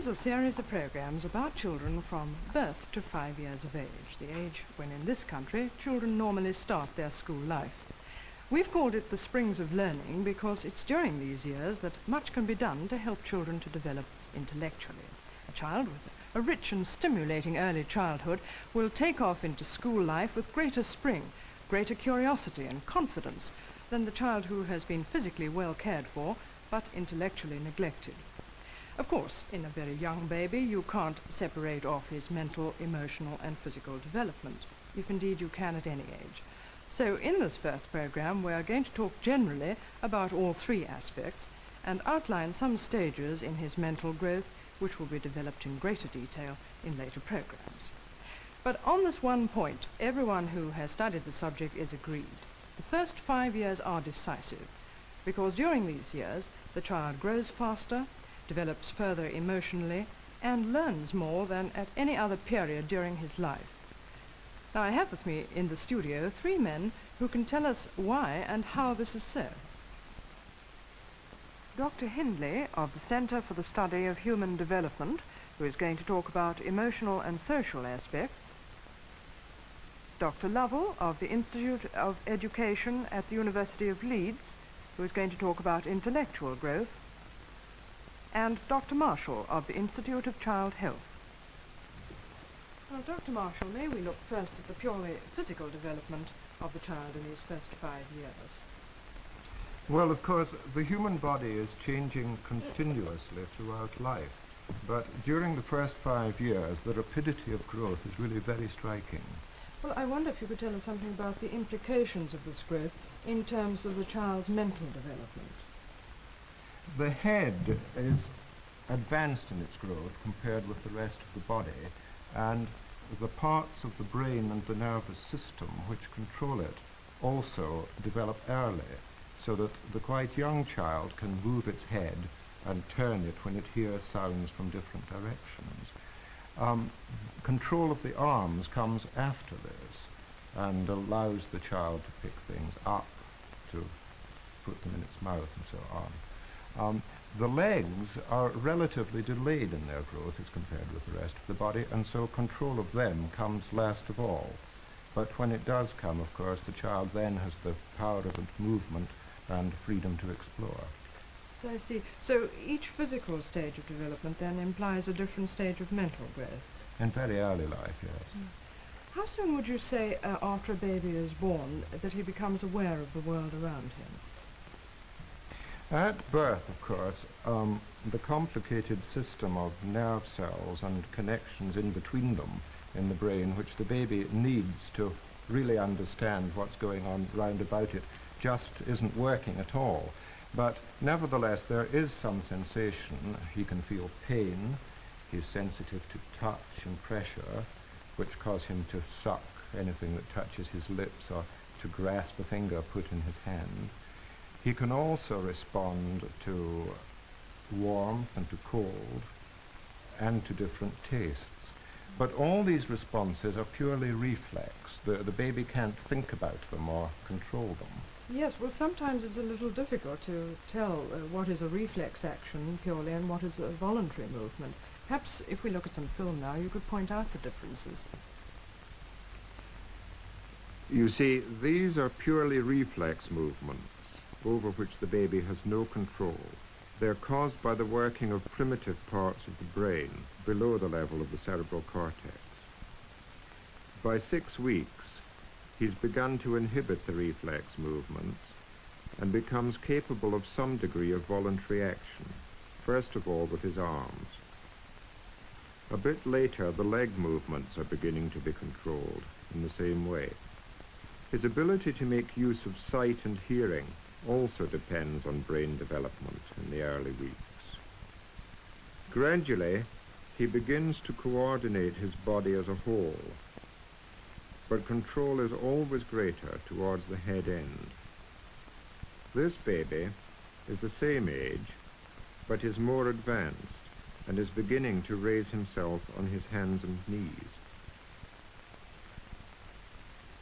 is a series of programs about children from birth to 5 years of age, the age when in this country children normally start their school life. We've called it the Springs of Learning because it's during these years that much can be done to help children to develop intellectually. A child with a rich and stimulating early childhood will take off into school life with greater spring, greater curiosity and confidence than the child who has been physically well cared for but intellectually neglected. Of course, in a very young baby, you can't separate off his mental, emotional and physical development, if indeed you can at any age. So in this first program, we are going to talk generally about all three aspects and outline some stages in his mental growth which will be developed in greater detail in later programs. But on this one point, everyone who has studied the subject is agreed. The first 5 years are decisive because during these years, the child grows faster, develops further emotionally, and learns more than at any other period during his life. Now, I have with me in the studio 3 men who can tell us why and how this is so. Dr. Hindley of the Centre for the Study of Human Development, who is going to talk about emotional and social aspects. Dr. Lovell of the Institute of Education at the University of Leeds, who is going to talk about intellectual growth. And Dr. Marshall of the Institute of Child Health. Well, Dr. Marshall, may we look first at the purely physical development of the child in these first 5 years? Well, of course, the human body is changing continuously throughout life, but during the first 5 years, the rapidity of growth is really very striking. Well, I wonder if you could tell us something about the implications of this growth in terms of the child's mental development. The head is advanced in its growth compared with the rest of the body, and the parts of the brain and the nervous system which control it also develop early, so that the quite young child can move its head and turn it when it hears sounds from different directions. Control of the arms comes after this and allows the child to pick things up, to put them in its mouth and so on. The legs are relatively delayed in their growth as compared with the rest of the body, and so control of them comes last of all. But when it does come, of course, the child then has the power of movement and freedom to explore. So I see. So each physical stage of development then implies a different stage of mental growth? In very early life, yes. How soon would you say after a baby is born that he becomes aware of the world around him? At birth, of course, the complicated system of nerve cells and connections in between them in the brain, which the baby needs to really understand what's going on round about it, just isn't working at all. But nevertheless, there is some sensation. He can feel pain. He's sensitive to touch and pressure, which cause him to suck anything that touches his lips or to grasp a finger put in his hand. He can also respond to warmth and to cold and to different tastes. But all these responses are purely reflex. The baby can't think about them or control them. Yes, well, sometimes it's a little difficult to tell what is a reflex action purely and what is a voluntary movement. Perhaps if we look at some film now, you could point out the differences. You see, these are purely reflex movements over which the baby has no control. They're caused by the working of primitive parts of the brain below the level of the cerebral cortex. By 6 weeks, he's begun to inhibit the reflex movements and becomes capable of some degree of voluntary action, first of all with his arms. A bit later, the leg movements are beginning to be controlled in the same way. His ability to make use of sight and hearing also depends on brain development in the early weeks. Gradually, he begins to coordinate his body as a whole, but control is always greater towards the head end. This baby is the same age, but is more advanced and is beginning to raise himself on his hands and knees.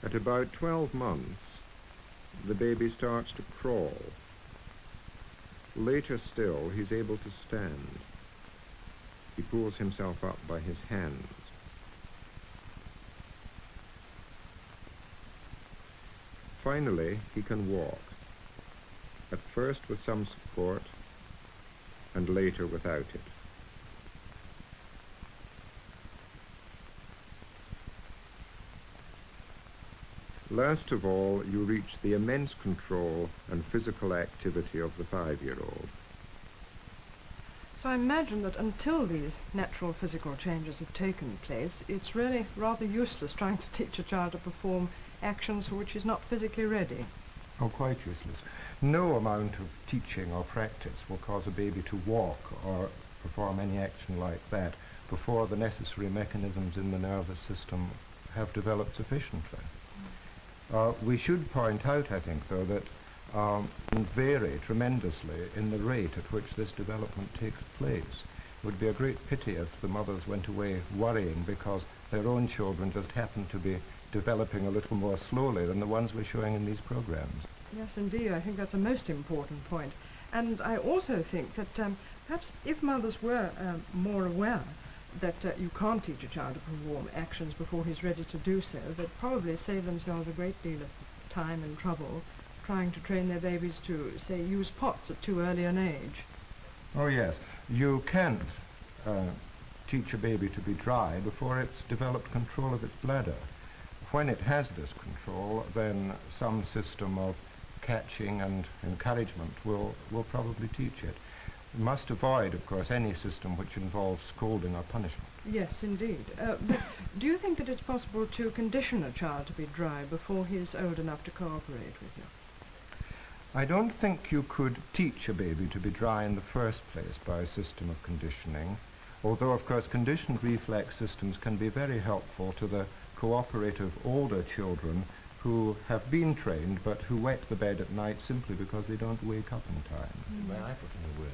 At about 12 months, the baby starts to crawl. Later still, he's able to stand. He pulls himself up by his hands. Finally, he can walk, at first with some support, and later without it. Last of all, you reach the immense control and physical activity of the 5-year-old. So I imagine that until these natural physical changes have taken place, it's really rather useless trying to teach a child to perform actions for which he's not physically ready. Oh, quite useless. No amount of teaching or practice will cause a baby to walk or perform any action like that before the necessary mechanisms in the nervous system have developed sufficiently. We should point out, I think, though, that vary tremendously in the rate at which this development takes place. It would be a great pity if the mothers went away worrying because their own children just happened to be developing a little more slowly than the ones we're showing in these programs. Yes, indeed. I think that's a most important point. And I also think that perhaps if mothers were more aware that you can't teach a child to perform actions before he's ready to do so, they'd probably save themselves a great deal of time and trouble trying to train their babies to, say, use pots at too early an age. Oh, yes. You can't teach a baby to be dry before it's developed control of its bladder. When it has this control, then some system of catching and encouragement will probably teach it. You must avoid, of course, any system which involves scolding or punishment. Yes, indeed. But do you think that it's possible to condition a child to be dry before he's old enough to cooperate with you? I don't think you could teach a baby to be dry in the first place by a system of conditioning, although, of course, conditioned reflex systems can be very helpful to the cooperative older children who have been trained but who wet the bed at night simply because they don't wake up in time. May I put in a word?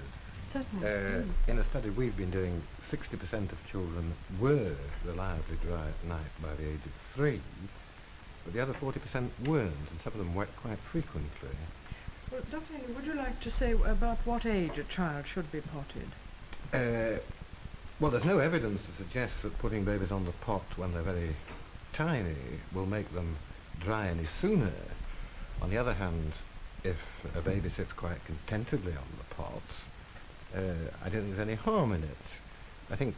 Certainly. In a study we've been doing, 60% of children were reliably dry at night by the age of 3, but the other 40% weren't, and some of them wet quite frequently. Well, Dr. Hindley, would you like to say about what age a child should be potted? Well, there's no evidence to suggest that putting babies on the pot when they're very tiny will make them dry any sooner. On the other hand, if a baby sits quite contentedly on the pot, I don't think there's any harm in it. I think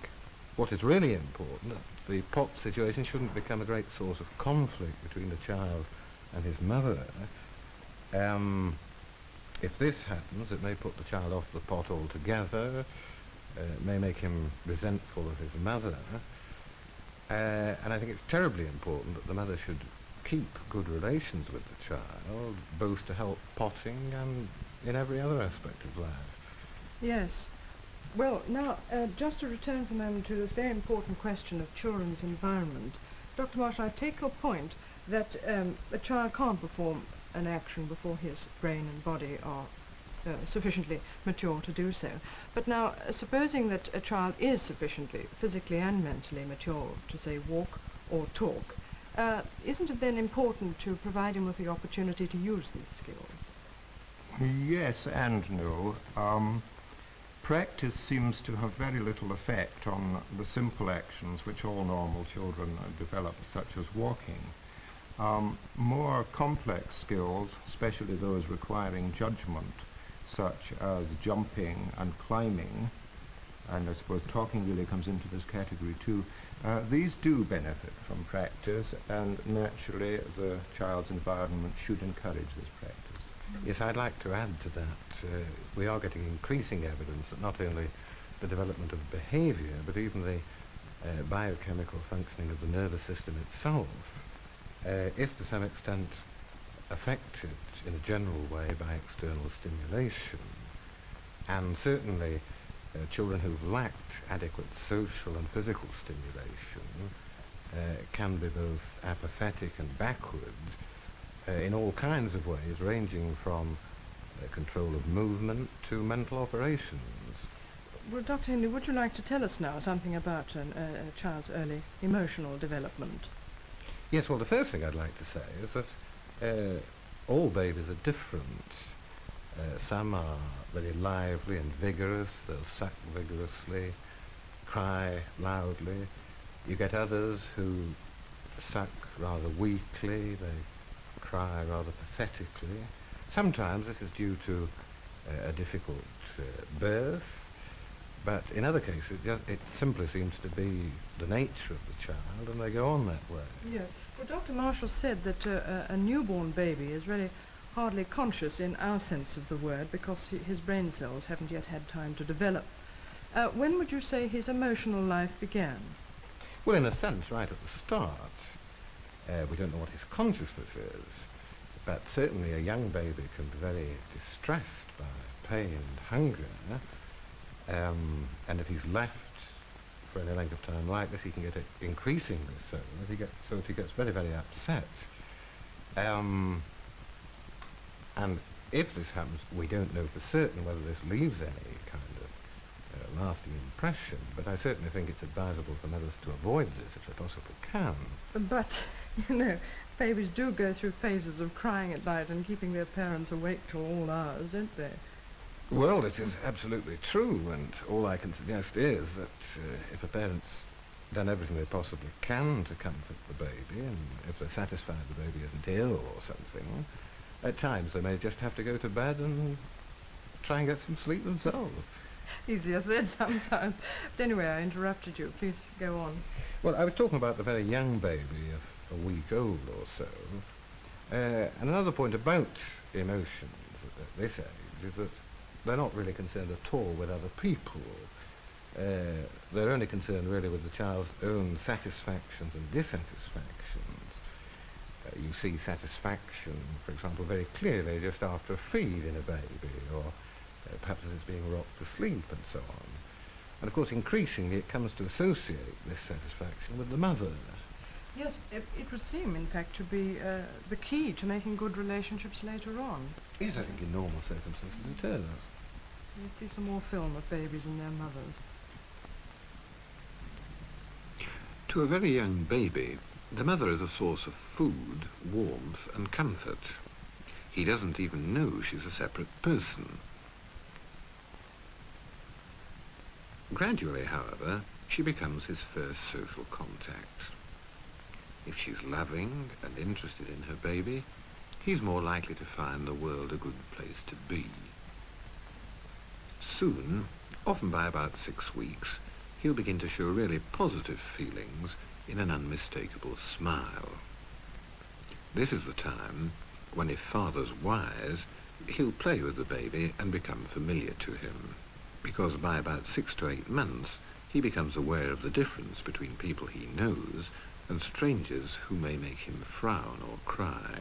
what is really important, the pot situation shouldn't become a great source of conflict between the child and his mother. If this happens, it may put the child off the pot altogether, it may make him resentful of his mother, and I think it's terribly important that the mother should keep good relations with the child, both to help potting and in every other aspect of life. Yes. Well, now, just to return for a moment to this very important question of children's environment, Dr. Marshall, I take your point that a child can't perform an action before his brain and body are sufficiently mature to do so. But now, supposing that a child is sufficiently physically and mentally mature to, say, walk or talk, isn't it then important to provide him with the opportunity to use these skills? Yes and no. Practice seems to have very little effect on the simple actions which all normal children develop, such as walking. More complex skills, especially those requiring judgment, such as jumping and climbing, and I suppose talking really comes into this category too, these do benefit from practice, and naturally the child's environment should encourage this practice. Yes, I'd like to add to that. We are getting increasing evidence that not only the development of behavior, but even the biochemical functioning of the nervous system itself is to some extent affected in a general way by external stimulation. And certainly children who've lacked adequate social and physical stimulation can be both apathetic and backward in all kinds of ways, ranging from control of movement to mental operations. Well, Dr. Hindley, would you like to tell us now something about a child's early emotional development? Yes, well, the first thing I'd like to say is that all babies are different. Some are very lively and vigorous, they'll suck vigorously, cry loudly. You get others who suck rather weakly, they cry rather pathetically. Sometimes this is due to a difficult birth, but in other cases it simply seems to be the nature of the child, and they go on that way. Yes. Well, Dr. Marshall said that a newborn baby is really hardly conscious in our sense of the word because his brain cells haven't yet had time to develop. When would you say his emotional life began? Well, in a sense, right at the start. We don't know what his consciousness is, but certainly a young baby can be very distressed by pain and hunger, and if he's left for any length of time like this, he can get it increasingly so that he gets very, very upset. And if this happens, we don't know for certain whether this leaves any kind of lasting impression, but I certainly think it's advisable for mothers to avoid this if they possibly can. But, you know, babies do go through phases of crying at night and keeping their parents awake till all hours, don't they? Well, this is absolutely true, and all I can suggest is that if a parent's done everything they possibly can to comfort the baby, and if they're satisfied the baby isn't ill or something, at times they may just have to go to bed and try and get some sleep themselves. Easier said sometimes. But anyway, I interrupted you. Please go on. Well, I was talking about the very young baby of a week old or so. And another point about emotions at this age is that they're not really concerned at all with other people. They're only concerned really with the child's own satisfactions and dissatisfactions. You see satisfaction, for example, very clearly just after a feed in a baby, or perhaps as it's being rocked to sleep and so on. And of course, increasingly it comes to associate this satisfaction with the mother. Yes, it would seem, in fact, to be the key to making good relationships later on. Yes, I think in normal circumstances it is. You see some more film of babies and their mothers. To a very young baby, the mother is a source of food, warmth, and comfort. He doesn't even know she's a separate person. Gradually, however, she becomes his first social contact. If she's loving and interested in her baby, he's more likely to find the world a good place to be. Soon, often by about 6 weeks, he'll begin to show really positive feelings in an unmistakable smile. This is the time when, if father's wise, he'll play with the baby and become familiar to him, because by about 6 to 8 months, he becomes aware of the difference between people he knows and strangers who may make him frown or cry.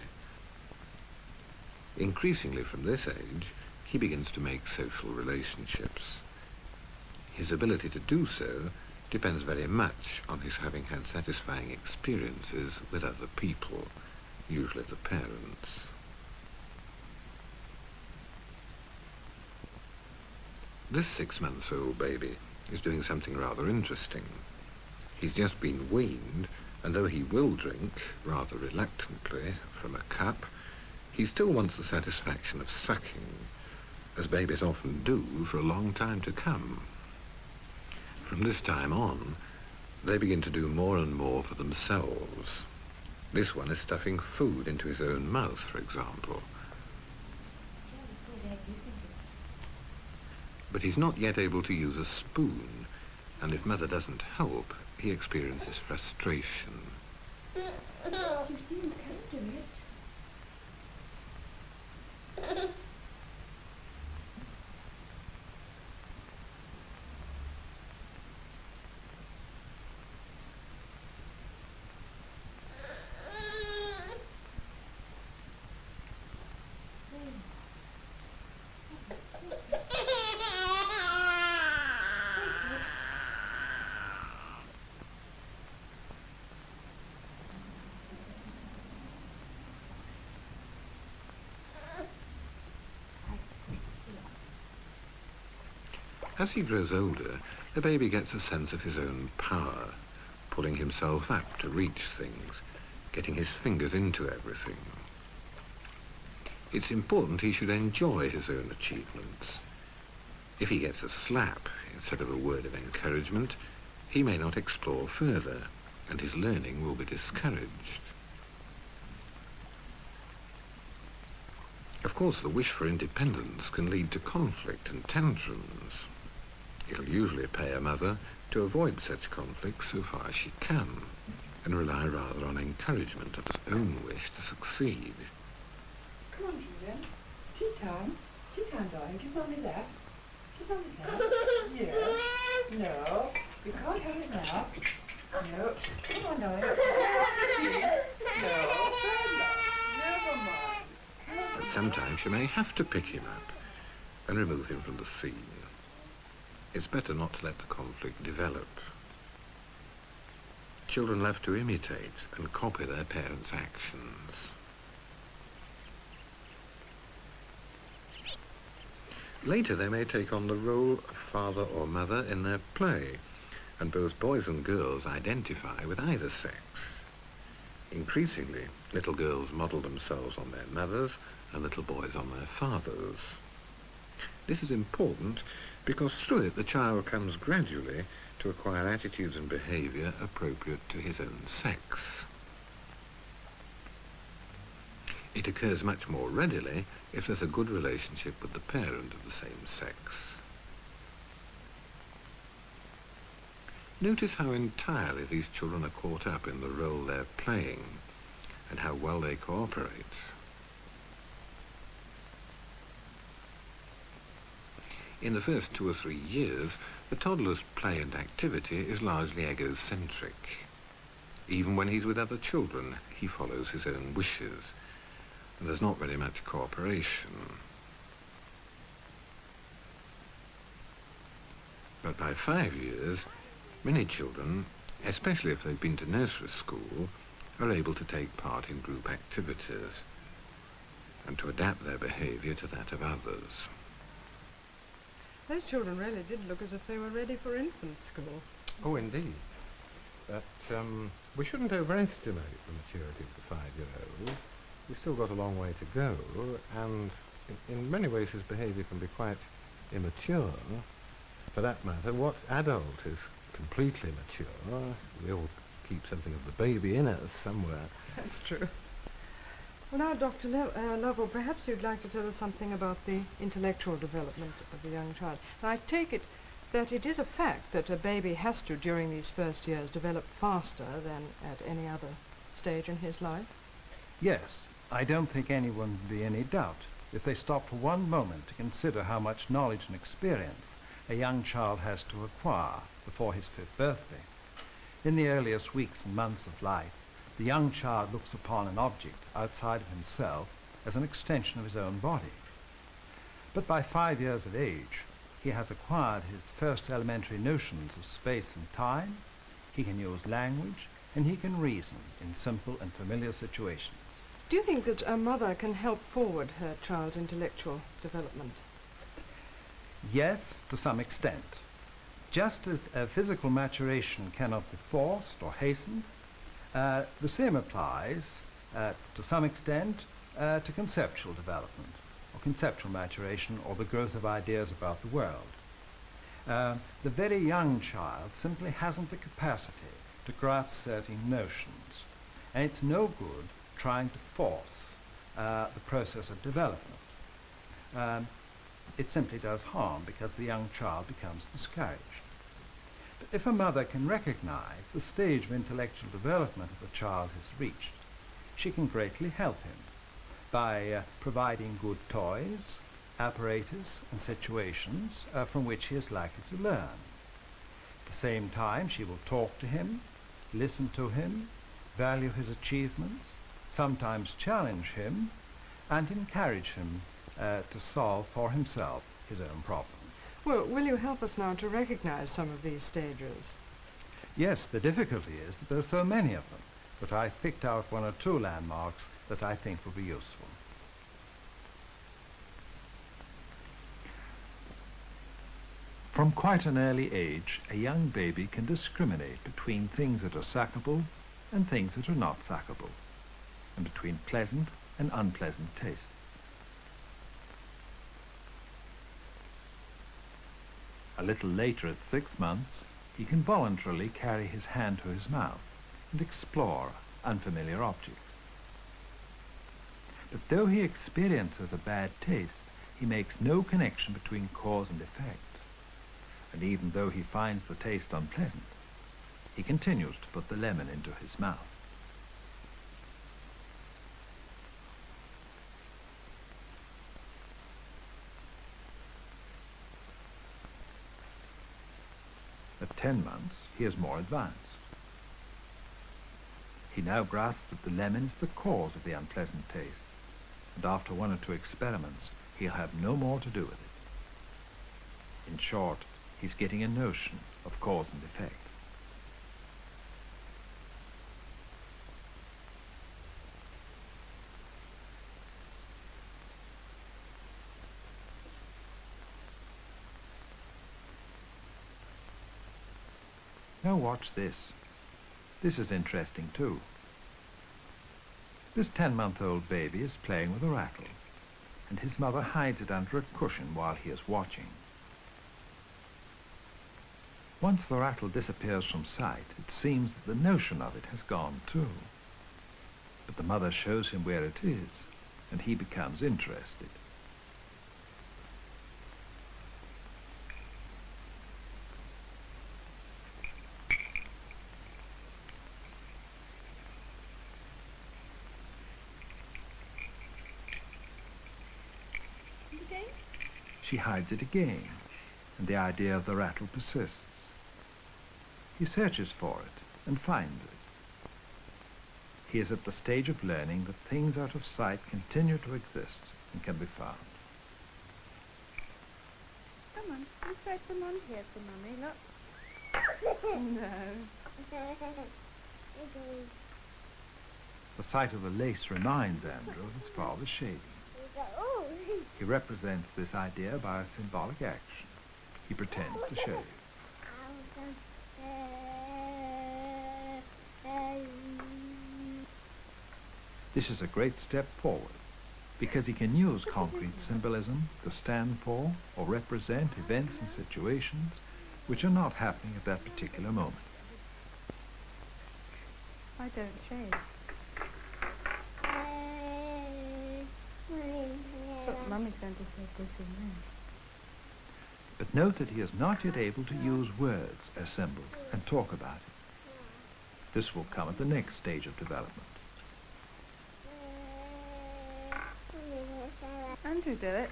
Increasingly from this age, he begins to make social relationships. His ability to do so depends very much on his having had satisfying experiences with other people, usually the parents. This 6-month-old baby is doing something rather interesting. He's just been weaned, and though he will drink, rather reluctantly, from a cup, he still wants the satisfaction of sucking, as babies often do for a long time to come. From this time on, they begin to do more and more for themselves. This one is stuffing food into his own mouth, for example. But he's not yet able to use a spoon, and if mother doesn't help, he experiences frustration. You see, you can't do it. As he grows older, the baby gets a sense of his own power, pulling himself up to reach things, getting his fingers into everything. It's important he should enjoy his own achievements. If he gets a slap instead of a word of encouragement, he may not explore further, and his learning will be discouraged. Of course, the wish for independence can lead to conflict and tantrums. It'll usually pay a mother to avoid such conflicts so far as she can, and rely rather on encouragement of his own wish to succeed. Come on, Julian. Tea time. Tea time, darling. Give Mommy that. Give Mommy that. Yes. No. You can't have it now. No. Come on, darling. No. Never mind. But sometimes she may have to pick him up and remove him from the scene. It's better not to let the conflict develop. Children love to imitate and copy their parents' actions. Later they may take on the role of father or mother in their play, and both boys and girls identify with either sex. Increasingly, little girls model themselves on their mothers and little boys on their fathers. This is important because through it the child comes gradually to acquire attitudes and behaviour appropriate to his own sex. It occurs much more readily if there's a good relationship with the parent of the same sex. Notice how entirely these children are caught up in the role they're playing and how well they cooperate. In the first 2 or 3 years, the toddler's play and activity is largely egocentric. Even when he's with other children, he follows his own wishes, and there's not very much cooperation. But by 5 years, many children, especially if they've been to nursery school, are able to take part in group activities and to adapt their behaviour to that of others. Those children really did look as if they were ready for infant school. Oh, indeed. But we shouldn't overestimate the maturity of the 5-year-old. He's still got a long way to go, and in many ways his behaviour can be quite immature. For that matter, what adult is completely mature? We all keep something of the baby in us somewhere. That's true. Well, now, Dr. Lovell, perhaps you'd like to tell us something about the intellectual development of the young child. And I take it that it is a fact that a baby has to, during these first years, develop faster than at any other stage in his life. Yes, I don't think anyone would be any doubt if they stopped for one moment to consider how much knowledge and experience a young child has to acquire before his 5th birthday. In the earliest weeks and months of life, the young child looks upon an object outside of himself as an extension of his own body. But by 5 years of age, he has acquired his first elementary notions of space and time, he can use language, and he can reason in simple and familiar situations. Do you think that a mother can help forward her child's intellectual development? Yes, to some extent. Just as physical maturation cannot be forced or hastened, the same applies, to some extent, to conceptual development, or conceptual maturation, or the growth of ideas about the world. The very young child simply hasn't the capacity to grasp certain notions, and it's no good trying to force the process of development. It simply does harm because the young child becomes discouraged. But if a mother can recognize the stage of intellectual development the child has reached, she can greatly help him by providing good toys, apparatus, and situations from which he is likely to learn. At the same time, she will talk to him, listen to him, value his achievements, sometimes challenge him, and encourage him to solve for himself his own problems. Well, will you help us now to recognize some of these stages? Yes, the difficulty is that there are so many of them, but I've picked out 1 or 2 landmarks that I think will be useful. From quite an early age, a young baby can discriminate between things that are sackable and things that are not sackable, and between pleasant and unpleasant tastes. A little later, at 6 months, he can voluntarily carry his hand to his mouth and explore unfamiliar objects. But though he experiences a bad taste, he makes no connection between cause and effect. And even though he finds the taste unpleasant, he continues to put the lemon into his mouth. At 10 months, he is more advanced. He now grasps that the lemon is the cause of the unpleasant taste, and after 1 or 2 experiments, he'll have no more to do with it. In short, he's getting a notion of cause and effect. Now watch this. This is interesting too. This 10-month-old baby is playing with a rattle, and his mother hides it under a cushion while he is watching. Once the rattle disappears from sight, it seems that the notion of it has gone too. But the mother shows him where it is, and he becomes interested. She hides it again, and the idea of the rattle persists. He searches for it and finds it. He is at the stage of learning that things out of sight continue to exist and can be found. Come on, you throw some on here for Mummy, look. No. The sight of the lace reminds Andrew of his father's shaving. He represents this idea by a symbolic action. He pretends to shave. This is a great step forward, because he can use concrete symbolism to stand for or represent events and situations which are not happening at that particular moment. I don't shave. But Mummy's going to say this in there. But note that he is not yet able to use words as symbols and talk about it. This will come at the next stage of development. Andrew, do it.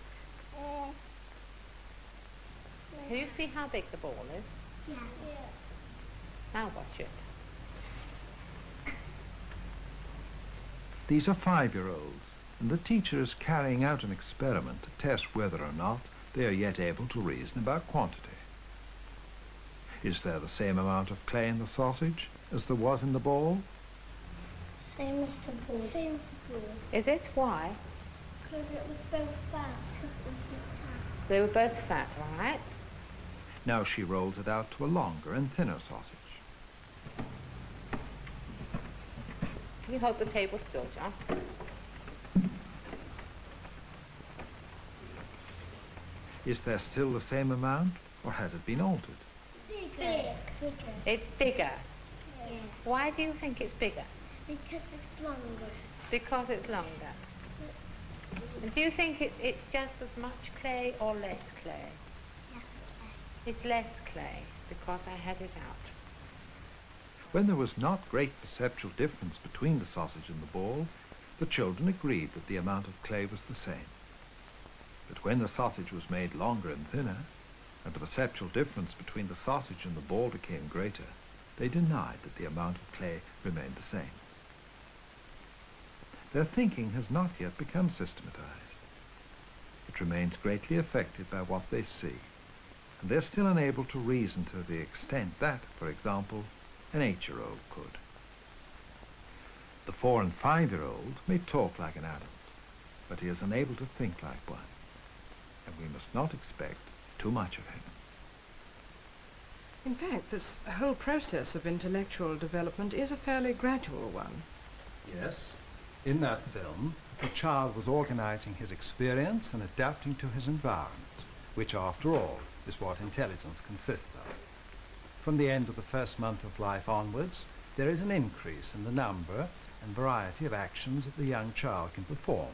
Can you see how big the ball is? Yeah. Now watch it. These are 5-year-olds, and the teacher is carrying out an experiment to test whether or not they are yet able to reason about quantity. Is there the same amount of clay in the sausage as there was in the ball? Same as the ball. Same as the ball. Is it? Why? Because it was so fat. They were both fat, right? Now she rolls it out to a longer and thinner sausage. Can you hold the table still, John? Is there still the same amount, or has it been altered? Bigger. It's bigger. Yeah. Why do you think it's bigger? Because it's longer. Because it's longer. And do you think it's just as much clay or less clay? Yes, It's less clay, because I had it out. When there was not great perceptual difference between the sausage and the ball, the children agreed that the amount of clay was the same. But when the sausage was made longer and thinner, and the perceptual difference between the sausage and the ball became greater, they denied that the amount of clay remained the same. Their thinking has not yet become systematized. It remains greatly affected by what they see, and they're still unable to reason to the extent that, for example, an 8-year-old could. The 4- and 5-year-old may talk like an adult, but he is unable to think like one, and we must not expect too much of him. In fact, this whole process of intellectual development is a fairly gradual one. Yes, in that film, the child was organizing his experience and adapting to his environment, which, after all, is what intelligence consists of. From the end of the first month of life onwards, there is an increase in the number and variety of actions that the young child can perform,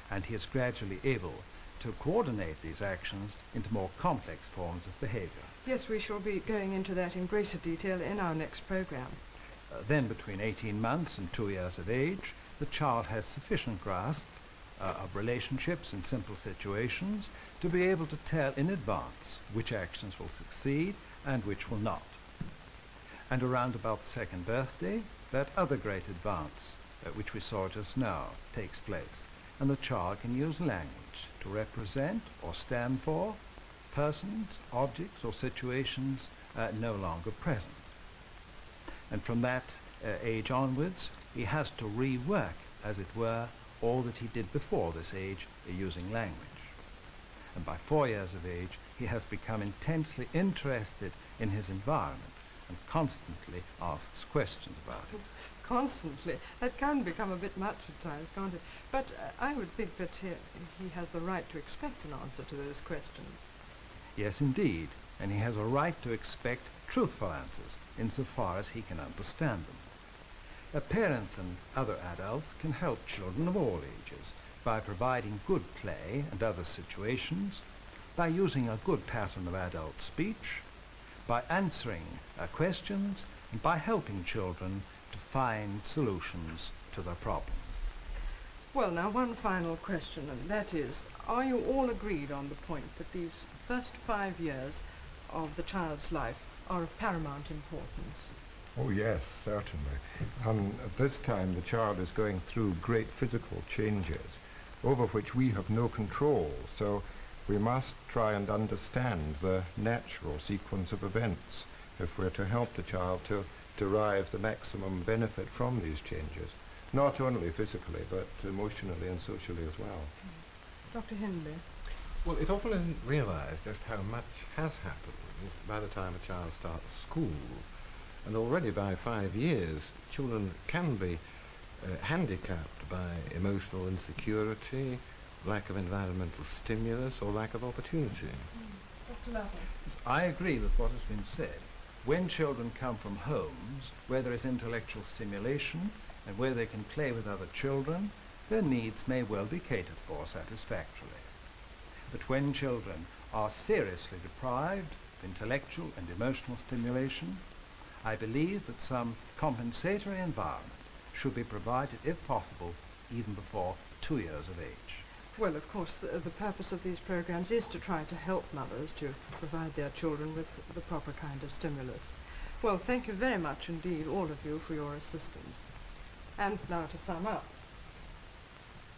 and he is gradually able to coordinate these actions into more complex forms of behavior. Yes, we shall be going into that in greater detail in our next program. Then between 18 months and 2 years of age, the child has sufficient grasp of relationships in simple situations to be able to tell in advance which actions will succeed and which will not. And around about the second birthday, that other great advance, which we saw just now, takes place, and the child can use language to represent or stand for persons, objects, or situations no longer present. And from that age onwards, he has to rework, as it were, all that he did before this age using language. And by 4 years of age, he has become intensely interested in his environment and constantly asks questions about it. Constantly. That can become a bit much at times, can't it? But I would think that he has the right to expect an answer to those questions. Yes, indeed, and he has a right to expect truthful answers insofar as he can understand them. Parents and other adults can help children of all ages by providing good play and other situations, by using a good pattern of adult speech, by answering questions, and by helping children to find solutions to their problems. Well, now, one final question, and that is, are you all agreed on the point that these first 5 years of the child's life are of paramount importance? Oh yes, certainly. At this time the child is going through great physical changes over which we have no control, so we must try and understand the natural sequence of events if we're to help the child to derive the maximum benefit from these changes, not only physically but emotionally and socially as well. Dr. Hindley? Well, it often isn't realised just how much has happened by the time a child starts school. And already by 5 years, children can be handicapped by emotional insecurity, lack of environmental stimulus, or lack of opportunity. Dr. Lovell? I agree with what has been said. When children come from homes where there is intellectual stimulation and where they can play with other children, their needs may well be catered for satisfactorily. But when children are seriously deprived of intellectual and emotional stimulation, I believe that some compensatory environment should be provided, if possible, even before 2 years of age. Well, of course, the purpose of these programs is to try to help mothers to provide their children with the proper kind of stimulus. Well, thank you very much indeed, all of you, for your assistance. And now to sum up.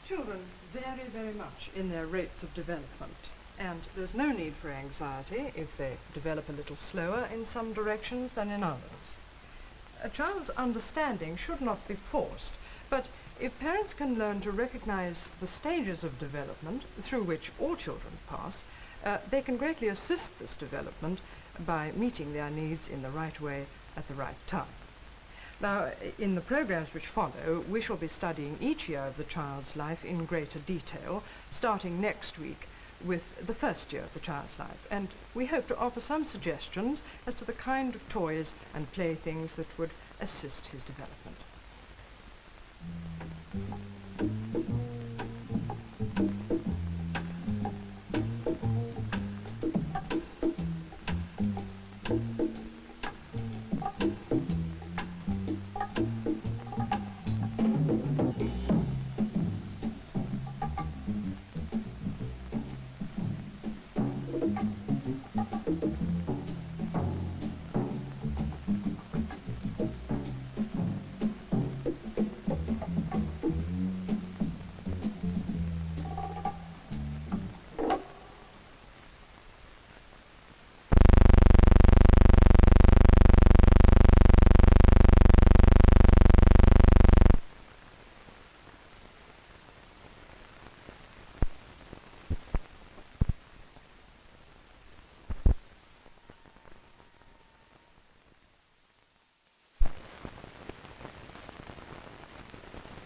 Children vary very much in their rates of development, and there's no need for anxiety if they develop a little slower in some directions than in others. A child's understanding should not be forced, but if parents can learn to recognize the stages of development through which all children pass, they can greatly assist this development by meeting their needs in the right way at the right time. Now, in the programs which follow, we shall be studying each year of the child's life in greater detail, starting next week with the first year of the child's life, and we hope to offer some suggestions as to the kind of toys and playthings that would assist his development.